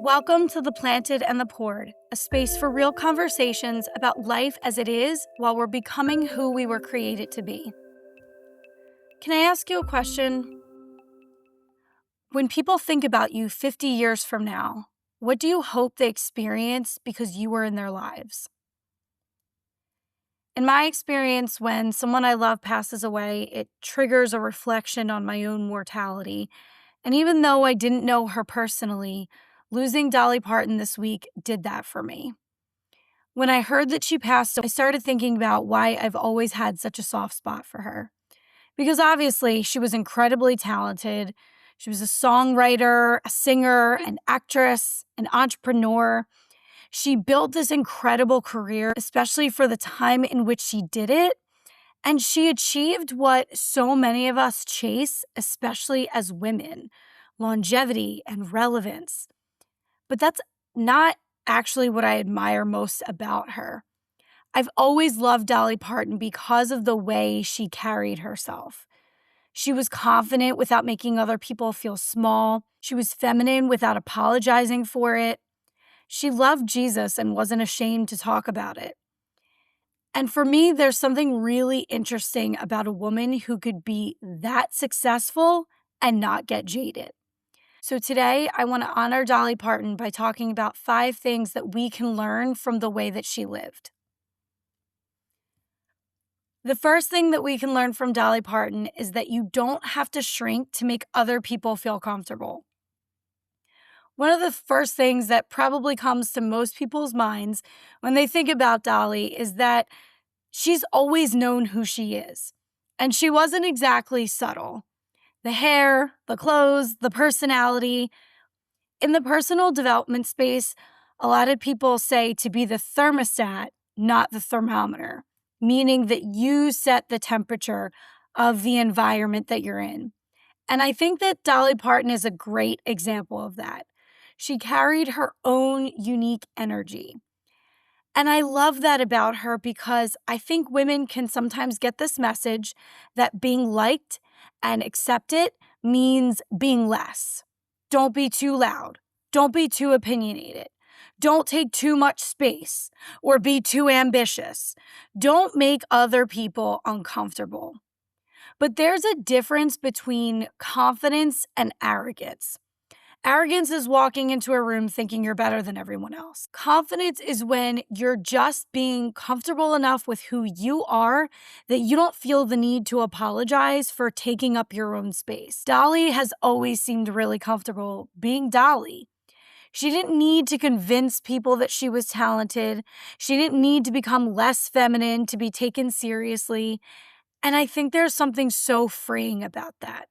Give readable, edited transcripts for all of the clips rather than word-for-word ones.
Welcome to The Planted and the Poured, a space for real conversations about life as it is while we're becoming who we were created to be. Can I ask you a question? When people think about you 50 years from now, what do you hope they experience because you were in their lives? In my experience, when someone I love passes away, it triggers a reflection on my own mortality. And even though I didn't know her personally, losing Dolly Parton this week did that for me. When I heard that she passed, I started thinking about why I've always had such a soft spot for her. Because obviously, she was incredibly talented. She was a songwriter, a singer, an actress, an entrepreneur. She built this incredible career, especially for the time in which she did it. And she achieved what so many of us chase, especially as women: longevity and relevance. But that's not actually what I admire most about her. I've always loved Dolly Parton because of the way she carried herself. She was confident without making other people feel small. She was feminine without apologizing for it. She loved Jesus and wasn't ashamed to talk about it. And for me, there's something really interesting about a woman who could be that successful and not get jaded. So today, I want to honor Dolly Parton by talking about 5 things that we can learn from the way that she lived. The first thing that we can learn from Dolly Parton is that you don't have to shrink to make other people feel comfortable. One of the first things that probably comes to most people's minds when they think about Dolly is that she's always known who she is. And she wasn't exactly subtle. The hair, the clothes, the personality. In the personal development space, a lot of people say to be the thermostat, not the thermometer, meaning that you set the temperature of the environment that you're in. And I think that Dolly Parton is a great example of that. She carried her own unique energy. And I love that about her because I think women can sometimes get this message that being liked and accepted means being less. Don't be too loud. Don't be too opinionated. Don't take too much space or be too ambitious. Don't make other people uncomfortable. But there's a difference between confidence and arrogance. Arrogance is walking into a room thinking you're better than everyone else. Confidence is when you're just being comfortable enough with who you are that you don't feel the need to apologize for taking up your own space. Dolly has always seemed really comfortable being Dolly. She didn't need to convince people that she was talented. She didn't need to become less feminine to be taken seriously. And I think there's something so freeing about that.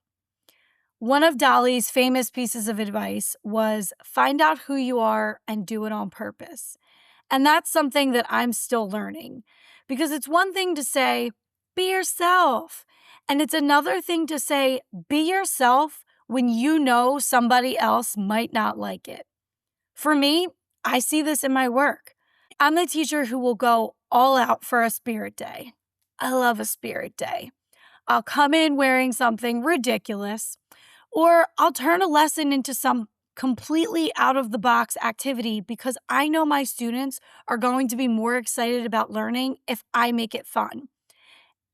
One of Dolly's famous pieces of advice was find out who you are and do it on purpose. And that's something that I'm still learning, because it's one thing to say, be yourself. And it's another thing to say, be yourself when you know somebody else might not like it. For me, I see this in my work. I'm the teacher who will go all out for a spirit day. I love a spirit day. I'll come in wearing something ridiculous, or I'll turn a lesson into some completely out-of-the-box activity because I know my students are going to be more excited about learning if I make it fun.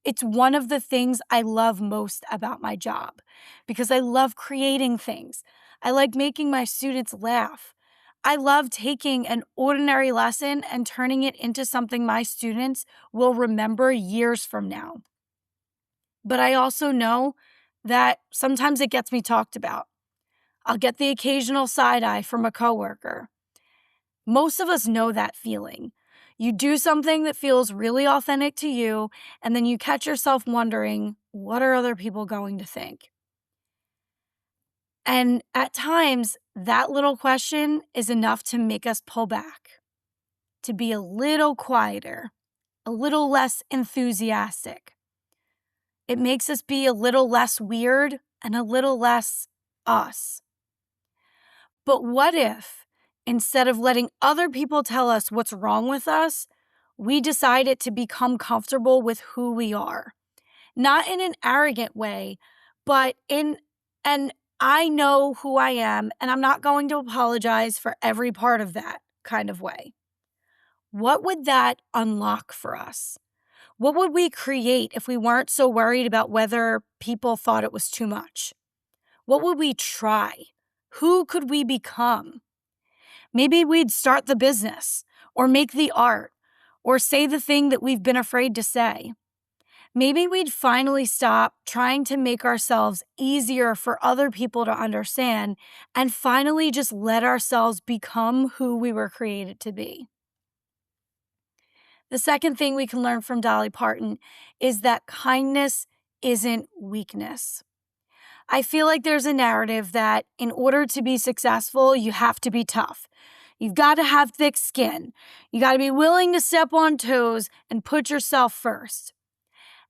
It's one of the things I love most about my job because I love creating things. I like making my students laugh. I love taking an ordinary lesson and turning it into something my students will remember years from now. But I also know that sometimes it gets me talked about. I'll get the occasional side eye from a coworker. Most of us know that feeling. You do something that feels really authentic to you, and then you catch yourself wondering, what are other people going to think? And at times, that little question is enough to make us pull back, to be a little quieter, a little less enthusiastic. It makes us be a little less weird and a little less us. But what if, instead of letting other people tell us what's wrong with us, we decided to become comfortable with who we are? Not in an arrogant way, but in an I know who I am, and I'm not going to apologize for every part of that kind of way. What would that unlock for us? What would we create if we weren't so worried about whether people thought it was too much? What would we try? Who could we become? Maybe we'd start the business, or make the art, or say the thing that we've been afraid to say. Maybe we'd finally stop trying to make ourselves easier for other people to understand and finally just let ourselves become who we were created to be. The second thing we can learn from Dolly Parton is that kindness isn't weakness. I feel like there's a narrative that in order to be successful, you have to be tough. You've got to have thick skin. You got to be willing to step on toes and put yourself first.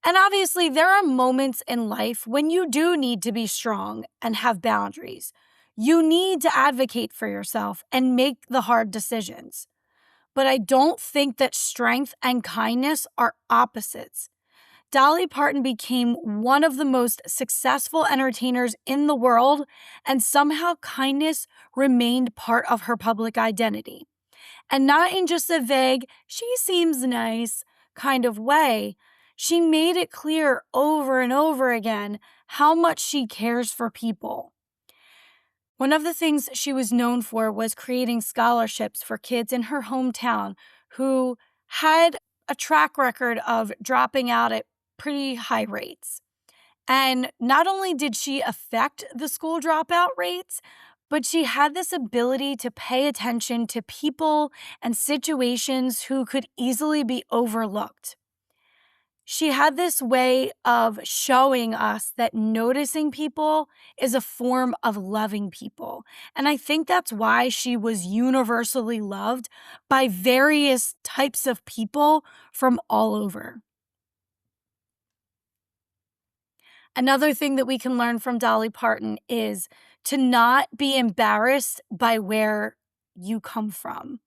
And obviously, there are moments in life when you do need to be strong and have boundaries. You need to advocate for yourself and make the hard decisions. But I don't think that strength and kindness are opposites. Dolly Parton became one of the most successful entertainers in the world, and somehow kindness remained part of her public identity. And not in just a vague, she seems nice kind of way. She made it clear over and over again how much she cares for people. One of the things she was known for was creating scholarships for kids in her hometown who had a track record of dropping out at pretty high rates. And not only did she affect the school dropout rates, but she had this ability to pay attention to people and situations who could easily be overlooked. She had this way of showing us that noticing people is a form of loving people. And I think that's why she was universally loved by various types of people from all over. Another thing that we can learn from Dolly Parton is to not be embarrassed by where you come from.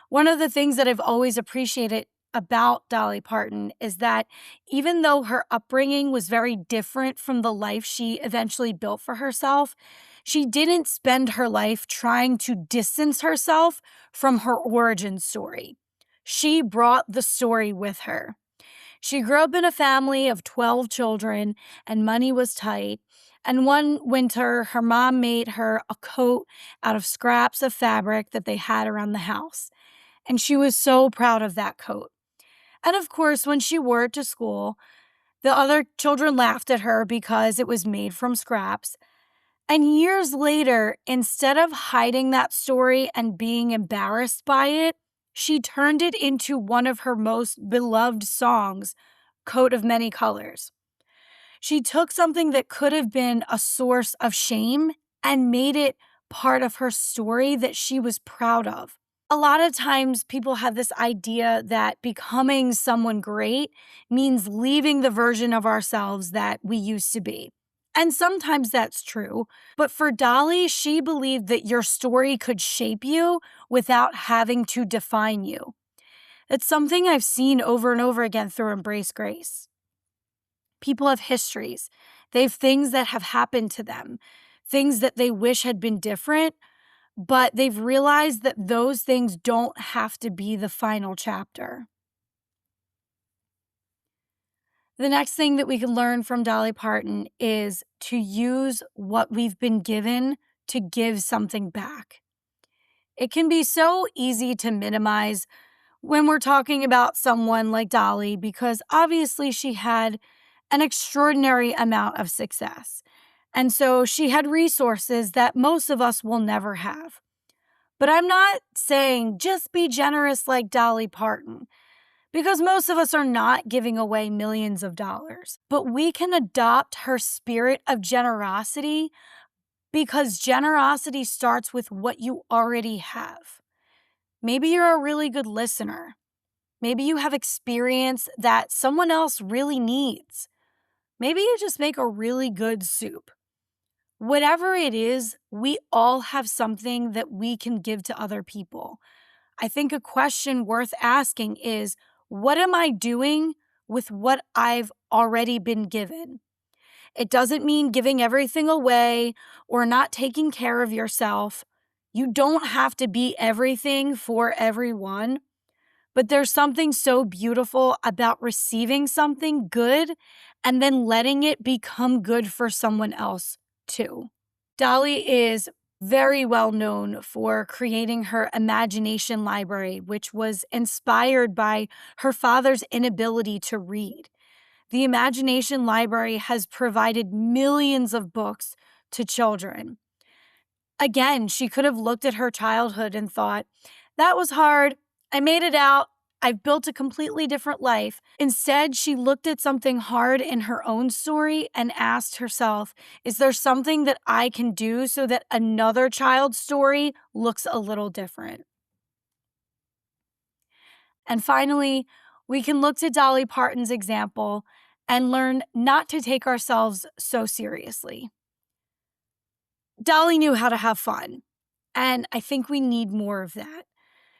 One of the things that I've always appreciated about Dolly Parton is that even though her upbringing was very different from the life she eventually built for herself, she didn't spend her life trying to distance herself from her origin story. She brought the story with her. She grew up in a family of 12 children, and money was tight. And one winter, her mom made her a coat out of scraps of fabric that they had around the house. And she was so proud of that coat. And of course, when she wore it to school, the other children laughed at her because it was made from scraps. And years later, instead of hiding that story and being embarrassed by it, she turned it into one of her most beloved songs, Coat of Many Colors. She took something that could have been a source of shame and made it part of her story that she was proud of. A lot of times people have this idea that becoming someone great means leaving the version of ourselves that we used to be. And sometimes that's true. But for Dolly, she believed that your story could shape you without having to define you. It's something I've seen over and over again through Embrace Grace. People have histories. They have things that have happened to them, things that they wish had been different, but they've realized that those things don't have to be the final chapter. The next thing that we can learn from Dolly Parton is to use what we've been given to give something back. It can be so easy to minimize when we're talking about someone like Dolly because obviously she had an extraordinary amount of success. And so she had resources that most of us will never have. But I'm not saying just be generous like Dolly Parton, because most of us are not giving away millions of dollars. But we can adopt her spirit of generosity because generosity starts with what you already have. Maybe you're a really good listener. Maybe you have experience that someone else really needs. Maybe you just make a really good soup. Whatever it is, we all have something that we can give to other people. I think a question worth asking is, what am I doing with what I've already been given? It doesn't mean giving everything away or not taking care of yourself. You don't have to be everything for everyone, but there's something so beautiful about receiving something good and then letting it become good for someone else too. Dolly is very well known for creating her imagination library, which was inspired by her father's inability to read. The Imagination Library has provided millions of books to children. Again, she could have looked at her childhood and thought, that was hard. I made it out. I've built a completely different life. Instead, she looked at something hard in her own story and asked herself, is there something that I can do so that another child's story looks a little different? And finally, we can look to Dolly Parton's example and learn not to take ourselves so seriously. Dolly knew how to have fun, and I think we need more of that.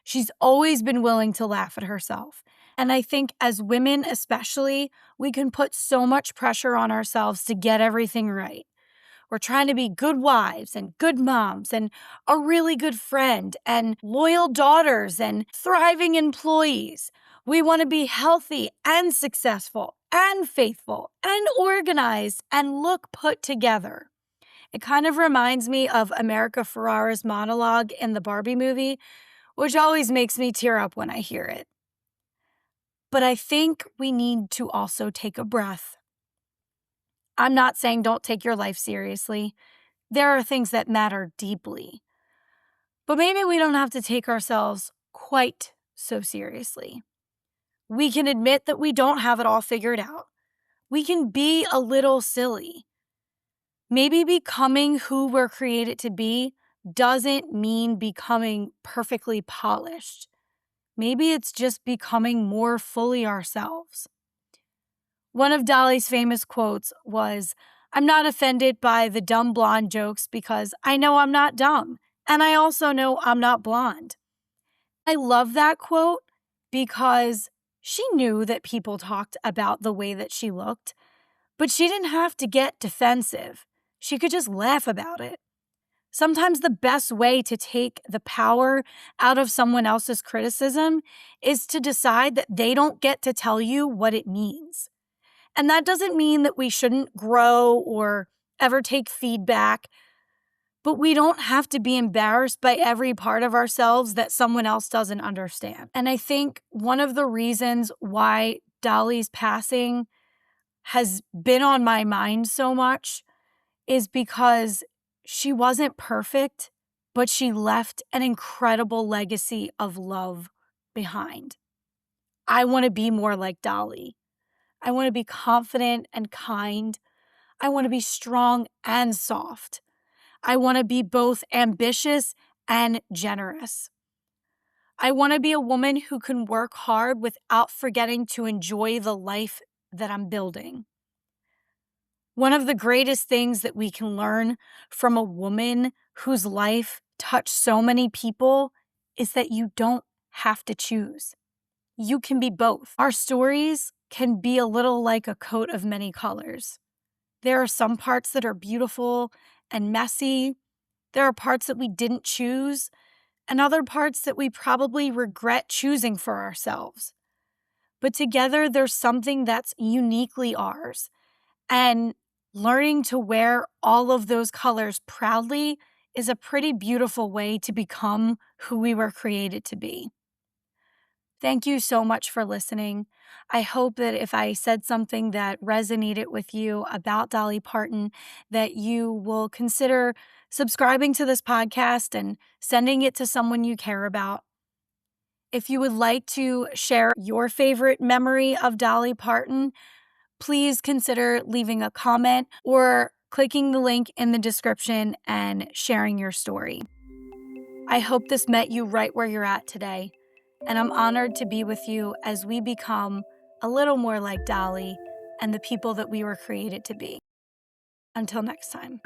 She's always been willing to laugh at herself. And I think as women especially, we can put so much pressure on ourselves to get everything right. We're trying to be good wives and good moms and a really good friend and loyal daughters and thriving employees. We want to be healthy and successful and faithful and organized and look put together. It kind of reminds me of America Ferrera's monologue in the Barbie movie, which always makes me tear up when I hear it. But I think we need to also take a breath. I'm not saying don't take your life seriously. There are things that matter deeply. But maybe we don't have to take ourselves quite so seriously. We can admit that we don't have it all figured out. We can be a little silly. Maybe becoming who we're created to be doesn't mean becoming perfectly polished. Maybe it's just becoming more fully ourselves. One of Dolly's famous quotes was, I'm not offended by the dumb blonde jokes because I know I'm not dumb, and I also know I'm not blonde. I love that quote because she knew that people talked about the way that she looked, but she didn't have to get defensive. She could just laugh about it. Sometimes the best way to take the power out of someone else's criticism is to decide that they don't get to tell you what it means. And that doesn't mean that we shouldn't grow or ever take feedback, but we don't have to be embarrassed by every part of ourselves that someone else doesn't understand. And I think one of the reasons why Dolly's passing has been on my mind so much is because she wasn't perfect, but she left an incredible legacy of love behind. I want to be more like Dolly. I want to be confident and kind. I want to be strong and soft. I want to be both ambitious and generous. I want to be a woman who can work hard without forgetting to enjoy the life that I'm building. One of the greatest things that we can learn from a woman whose life touched so many people is that you don't have to choose. You can be both. Our stories can be a little like a coat of many colors. There are some parts that are beautiful and messy. There are parts that we didn't choose, and other parts that we probably regret choosing for ourselves. But together, there's something that's uniquely ours. And learning to wear all of those colors proudly is a pretty beautiful way to become who we were created to be. Thank you so much for listening. I hope that if I said something that resonated with you about Dolly Parton, that you will consider subscribing to this podcast and sending it to someone you care about. If you would like to share your favorite memory of Dolly Parton, please consider leaving a comment or clicking the link in the description and sharing your story. I hope this met you right where you're at today, and I'm honored to be with you as we become a little more like Dolly and the people that we were created to be. Until next time.